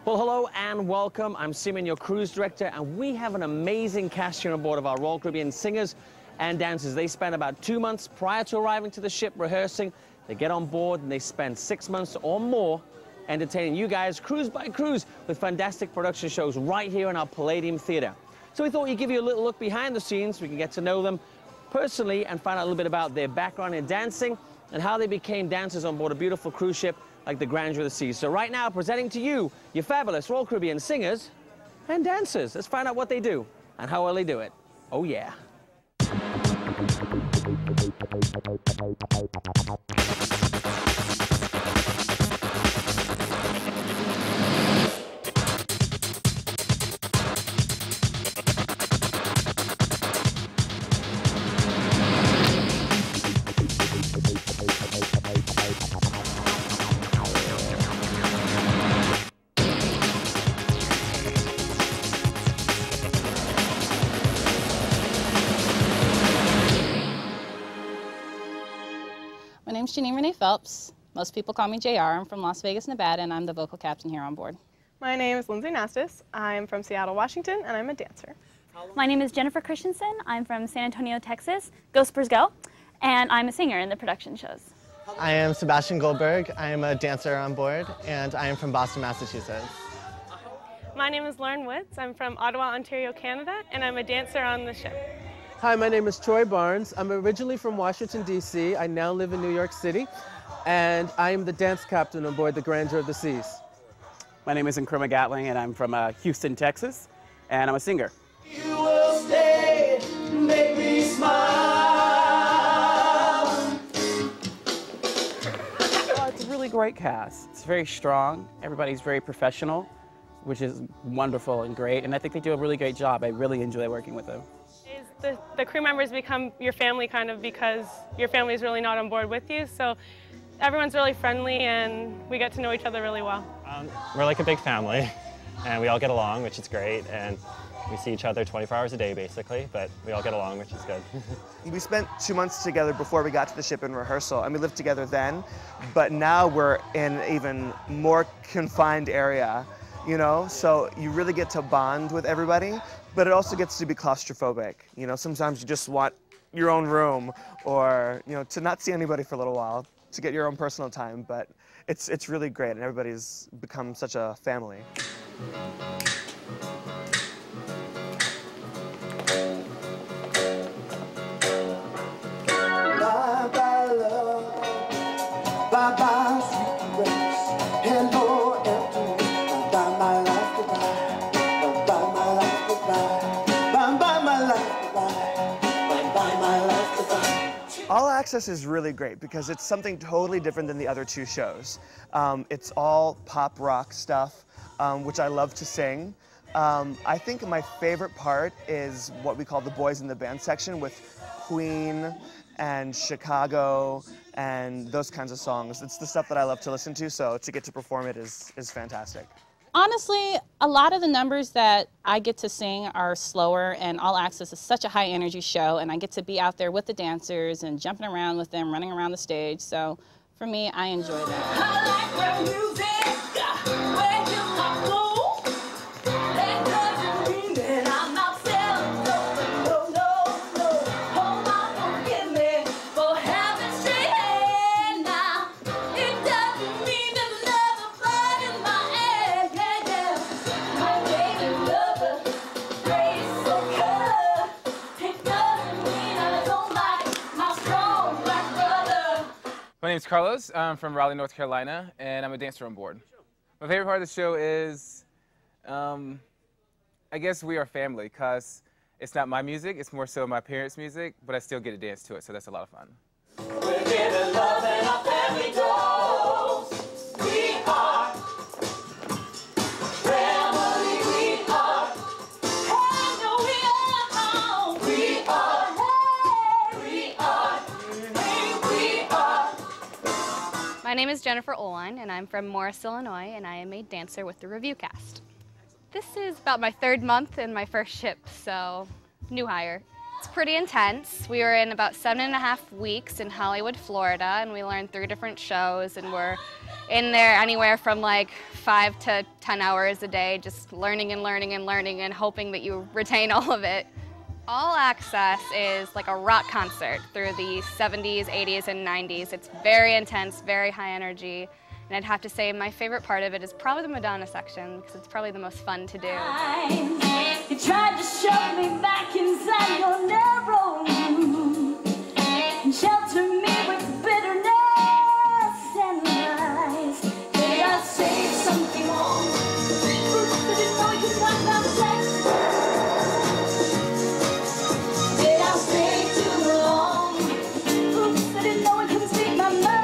Well, hello and welcome. I'm Simon, your cruise director, and we have an amazing cast here on board of our Royal Caribbean singers and dancers. They spend about 2 months prior to arriving to the ship rehearsing. They get on board and they spend 6 months or more entertaining you guys cruise by cruise with fantastic production shows right here in our Palladium Theatre. So we thought we'd give you a little look behind the scenes. We can get to know them personally and find out a little bit about their background in dancing and how they became dancers on board a beautiful cruise ship like the Grandeur of the Seas. So right now, presenting to you your fabulous Royal Caribbean singers and dancers. Let's find out what they do and how well they do it. Oh, yeah. My name's Janine Renee Phelps. Most people call me JR. I'm from Las Vegas, Nevada, and I'm the vocal captain here on board. My name is Lindsay Nastis. I'm from Seattle, Washington, and I'm a dancer. My name is Jennifer Christensen. I'm from San Antonio, Texas. Go Spurs Go! And I'm a singer in the production shows. I am Sebastian Goldberg. I am a dancer on board, and I am from Boston, Massachusetts. My name is Lauren Woods. I'm from Ottawa, Ontario, Canada, and I'm a dancer on the ship. Hi, my name is Troy Barnes. I'm originally from Washington, D.C. I now live in New York City, and I am the dance captain on board the Grandeur of the Seas. My name is Nkrumah Gatling, and I'm from Houston, Texas, and I'm a singer. You will stay, make me smile. Well, it's a really great cast. It's very strong. Everybody's very professional, which is wonderful and great, and I think they do a really great job. I really enjoy working with them. The crew members become your family kind of because your family is really not on board with you, so everyone's really friendly and we get to know each other really well. We're like a big family and we all get along, which is great, and we see each other 24 hours a day basically, but we all get along, which is good. We spent 2 months together before we got to the ship in rehearsal, and we lived together then, but now we're in an even more confined area, you know, so you really get to bond with everybody. But it also gets to be claustrophobic. You know, sometimes you just want your own room or, you know, to not see anybody for a little while, to get your own personal time. But it's really great, and everybody's become such a family. Bye-bye, love. Bye-bye, sweet grace. Hello, empty. Bye-bye, my life, goodbye. All Access is really great because it's something totally different than the other two shows. It's all pop rock stuff, which I love to sing. I think my favorite part is what we call the Boys in the Band section with Queen and Chicago and those kinds of songs. It's the stuff that I love to listen to, so to get to perform it is fantastic. Honestly, a lot of the numbers that I get to sing are slower, and All Access is such a high energy show, and I get to be out there with the dancers and jumping around with them, running around the stage. So for me, I enjoy that. I like the music, when you talk slow. That doesn't mean that I'm not selling. No. Hold on, forgive me for having straight hair now. It doesn't mean there's another bug in my head. Yeah. My baby lover, grace so color. It doesn't mean I don't like my strong black brother. My name's Carlos. I'm from Raleigh, North Carolina, and I'm a dancer on board. My favorite part of the show is, I guess we are family, because it's not my music, it's more so my parents' music, but I still get to dance to it, so that's a lot of fun. We're giving love and our family goes. We are family, we are. Hey, no, we are. We are. My name is Jennifer Oline, and I'm from Morris, Illinois, and I am a dancer with the Review Cast. This is about my 3rd month in my first ship, so new hire. It's pretty intense. We were in about 7.5 weeks in Hollywood, Florida, and we learned 3 different shows, and we're in there anywhere from like 5 to 10 hours a day, just learning and learning and learning and hoping that you retain all of it. All Access is like a rock concert through the 70s, 80s, and 90s. It's very intense, very high energy. And I'd have to say my favorite part of it is probably the Madonna section, because it's probably the most fun to do. You tried to shove me back inside your narrow room and shelter me with bitterness and lies. Did I say something wrong? Oops, I didn't know you could talk about sex. Did I stay too long? Oops, I didn't know I couldn't speak my mind.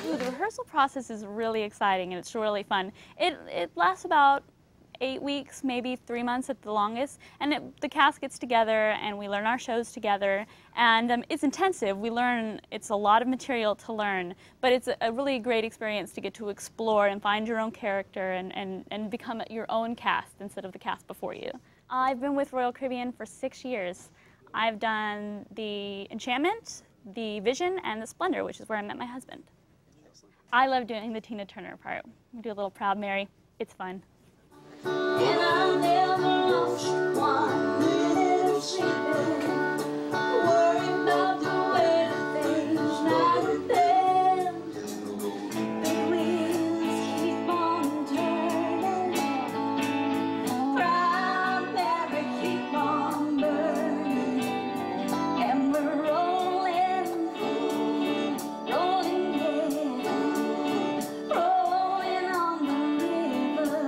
The rehearsal process is really exciting and it's really fun. It lasts about 8 weeks, maybe 3 months at the longest, and the cast gets together and we learn our shows together, and it's intensive. It's a lot of material to learn, but it's a really great experience to get to explore and find your own character and become your own cast instead of the cast before you. I've been with Royal Caribbean for 6 years. I've done the Enchantment, the Vision, and the Splendor, which is where I met my husband. I love doing the Tina Turner part. We do a little Proud Mary. It's fun. And I never lost 1 minute of sleeping, worried about the way that things might have been. The wheels keep on turning, Proud Mary keep on burning, and we're rolling, rolling, yeah, rolling on the river.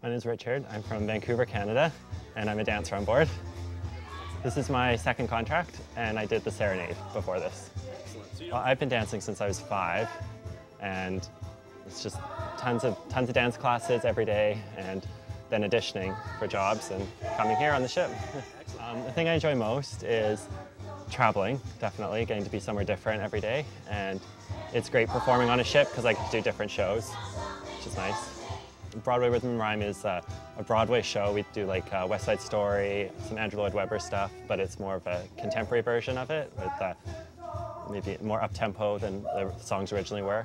My name is Richard. I'm from Vancouver, Canada, and I'm a dancer on board. This is my second contract, and I did the Serenade before this. Well, I've been dancing since I was 5, and it's just tons of dance classes every day, and then auditioning for jobs and coming here on the ship. The thing I enjoy most is traveling, definitely, getting to be somewhere different every day, and it's great performing on a ship because I get to do different shows, which is nice. Broadway Rhythm and Rhyme is a Broadway show. We do like West Side Story, some Andrew Lloyd Webber stuff, but it's more of a contemporary version of it with maybe more up-tempo than the songs originally were.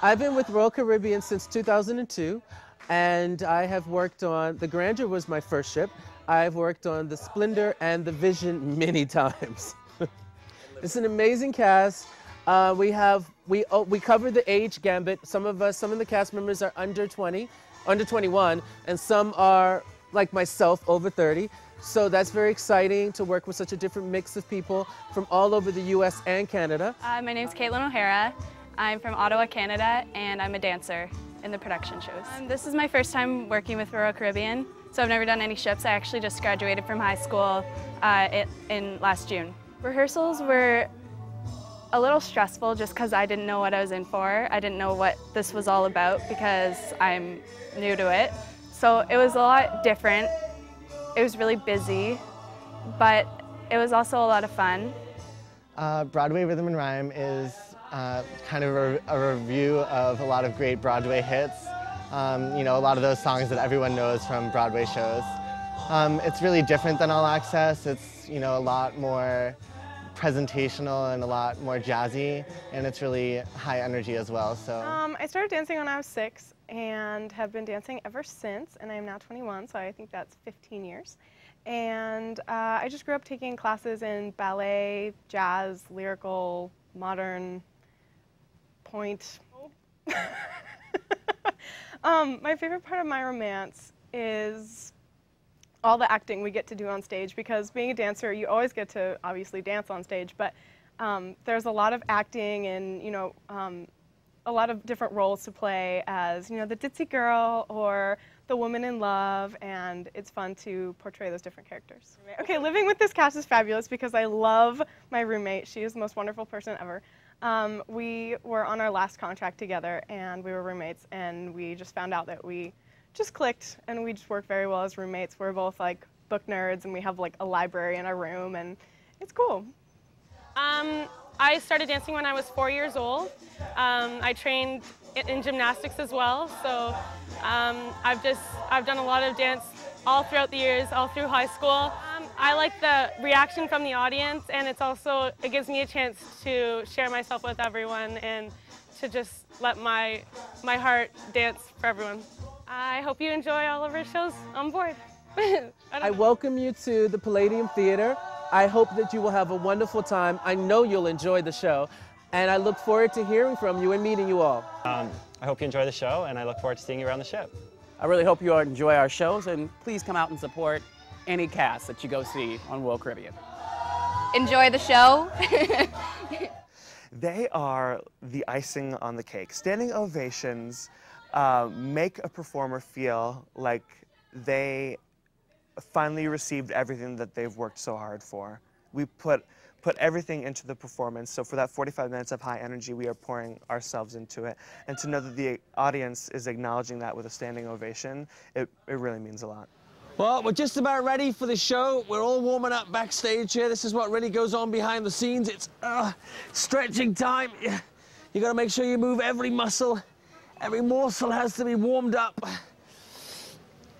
I've been with Royal Caribbean since 2002, and I have worked on, the Grandeur was my first ship. I've worked on the Splendor and the Vision many times. It's an amazing cast. We cover the age gambit. Some of the cast members are under 21, and some are, like myself, over 30. So that's very exciting to work with such a different mix of people from all over the US and Canada. My name's Caitlin O'Hara. I'm from Ottawa, Canada, and I'm a dancer in the production shows. This is my first time working with Royal Caribbean, so I've never done any ships. I actually just graduated from high school in last June. Rehearsals were a little stressful just because I didn't know what I was in for. I didn't know what this was all about because I'm new to it. So it was a lot different. It was really busy, but it was also a lot of fun. Broadway Rhythm and Rhyme is kind of a review of a lot of great Broadway hits. You know, a lot of those songs that everyone knows from Broadway shows. It's really different than All Access. It's, you know, a lot more presentational and a lot more jazzy, and it's really high energy as well. So I started dancing when I was 6 and have been dancing ever since, and I am now 21, so I think that's 15 years. And I just grew up taking classes in ballet, jazz, lyrical, modern, point. My favorite part of My Romance is all the acting we get to do on stage, because being a dancer, you always get to obviously dance on stage, but there's a lot of acting and, you know, a lot of different roles to play as, you know, the ditzy girl or the woman in love, and it's fun to portray those different characters. Okay, living with this cast is fabulous because I love my roommate. She is the most wonderful person ever. We were on our last contract together and we were roommates, and we just found out that we just clicked and we just work very well as roommates. We're both like book nerds and we have like a library in our room, and it's cool. I started dancing when I was 4 years old. I trained in gymnastics as well, so I've done a lot of dance all throughout the years, all through high school. I like the reaction from the audience, and it gives me a chance to share myself with everyone and to just let my heart dance for everyone. I hope you enjoy all of our shows on board. I welcome you to the Palladium Theater. I hope that you will have a wonderful time. I know you'll enjoy the show, and I look forward to hearing from you and meeting you all. I hope you enjoy the show, and I look forward to seeing you around the ship. I really hope you all enjoy our shows, and please come out and support any cast that you go see on Royal Caribbean. Enjoy the show. They are the icing on the cake. Standing ovations make a performer feel like they finally received everything that they've worked so hard for. We put everything into the performance, so for that 45 minutes of high energy, we are pouring ourselves into it. And to know that the audience is acknowledging that with a standing ovation, it really means a lot. Well, we're just about ready for the show. We're all warming up backstage here. This is what really goes on behind the scenes. It's stretching time. You gotta make sure you move every muscle. Every morsel has to be warmed up.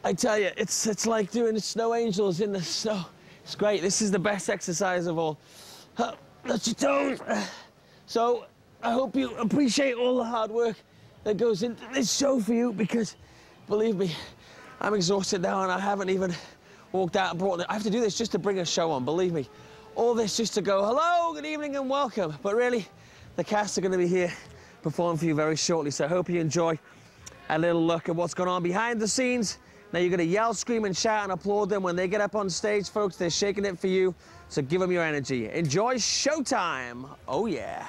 I tell you, it's like doing the snow angels in the snow. It's great. This is the best exercise of all. Touch your toes. So I hope you appreciate all the hard work that goes into this show for you, because believe me, I'm exhausted now and I haven't even walked out and brought it. I have to do this just to bring a show on, believe me. All this just to go, hello, good evening and welcome. But really, the cast are going to be here performing for you very shortly, so I hope you enjoy a little look at what's going on behind the scenes. Now you're going to yell, scream, and shout and applaud them when they get up on stage, folks. They're shaking it for you, so give them your energy. Enjoy showtime. Oh, yeah.